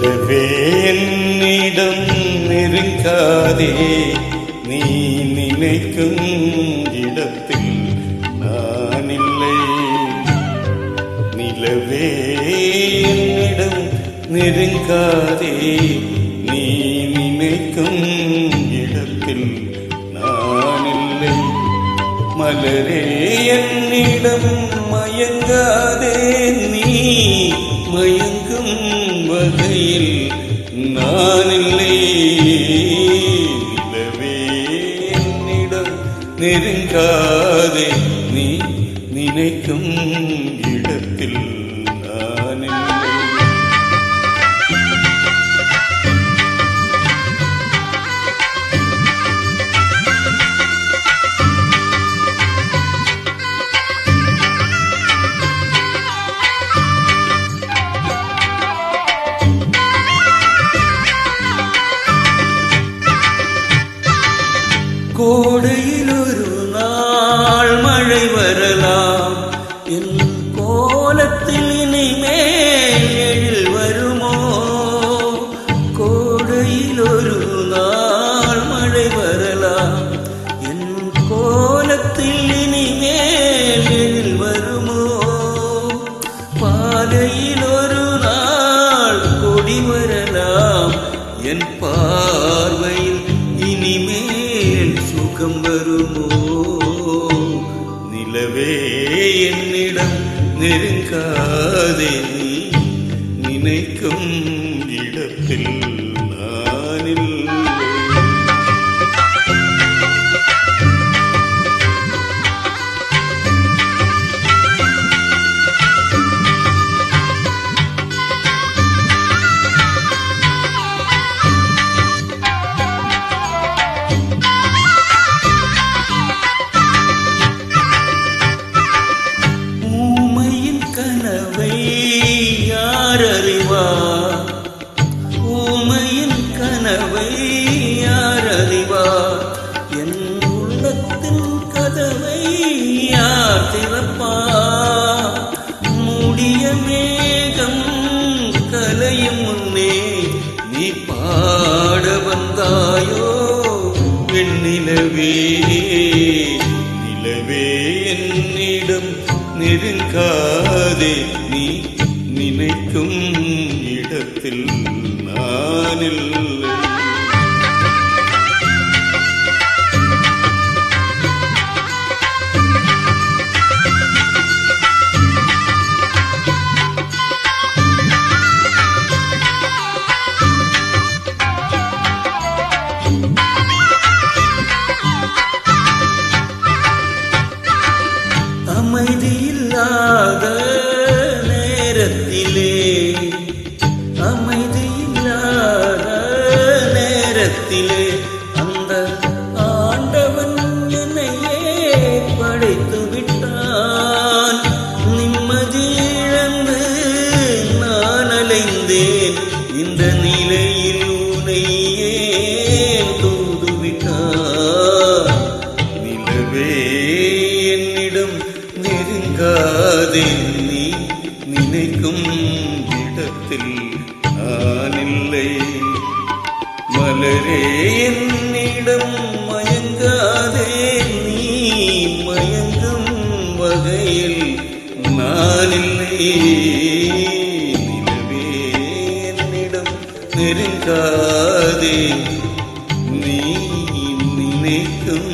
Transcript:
நிலவே என்னிடம் நெருங்காதே, நீ நினைக்கும் இடத்தில் நான் இல்லை. நிலவே என்னிடம் நெருங்காதே, நீ நினைக்கும் இடத்தில் நான் இல்லை. மலரே என்னிடம் மயங்காதே, நீ மயங்கும் வகையில் நான் இல்லை. நிலவே என்னிடம் நெருங்காதே, நீ நினைக்கும் இடத்தில் நான் இல்லை. கோடையில் ஒரு நாள் மழை வரலாம், என் கோலத்தில் இனிமேல் எழில் வருமோ? கோடையில் ஒரு நாள் மழை வரலாம், என் கோலத்தில் இனிமேல் எழில் வருமோ? பாதையில் ஒரு நாள் கொடி வரலாம், என் பார்வையில் இனிமேல் சுகம் வருமோ? நிலவே என்னிடம் நெருங்காதே, நீ நினைக்கும் இடத்தில் நான் இல்லை. கனவை யார் அறிவார்? ஊமையின் கனவை யார் அறிவார்? என் உள்ளத்தின் கதவை யார் திறப்பார்? மூடிய மேகம் கலையும் முன்னே நீ பாட வந்தாயோ வெண்ணிலவே? நிலவே என்னிடம் நெருங்காதே, நீ நினைக்கும் இடத்தில் நான் இல்லை. அமைதியில்லாத நேரத்திலே, அமைதியில்லாத நேரத்திலே அந்த ஆண்டவன் என்னையே படைத்து விட்டான். நிம்மதி இழந்து நான் அலைந்தேன், இந்த நிலையில் உன்னையே தூது விட்டான். நிலவே என்னிடம் நெருங்காதே, நீ நினைக்கும் இடத்தில் நான் இல்லை. மலரே என்னிடம் மயங்காதே, நீ மயங்கும் வகையில் நான் இல்லை. நிலவே என்னிடம் நெருங்காதே, நீ நினைக்கும்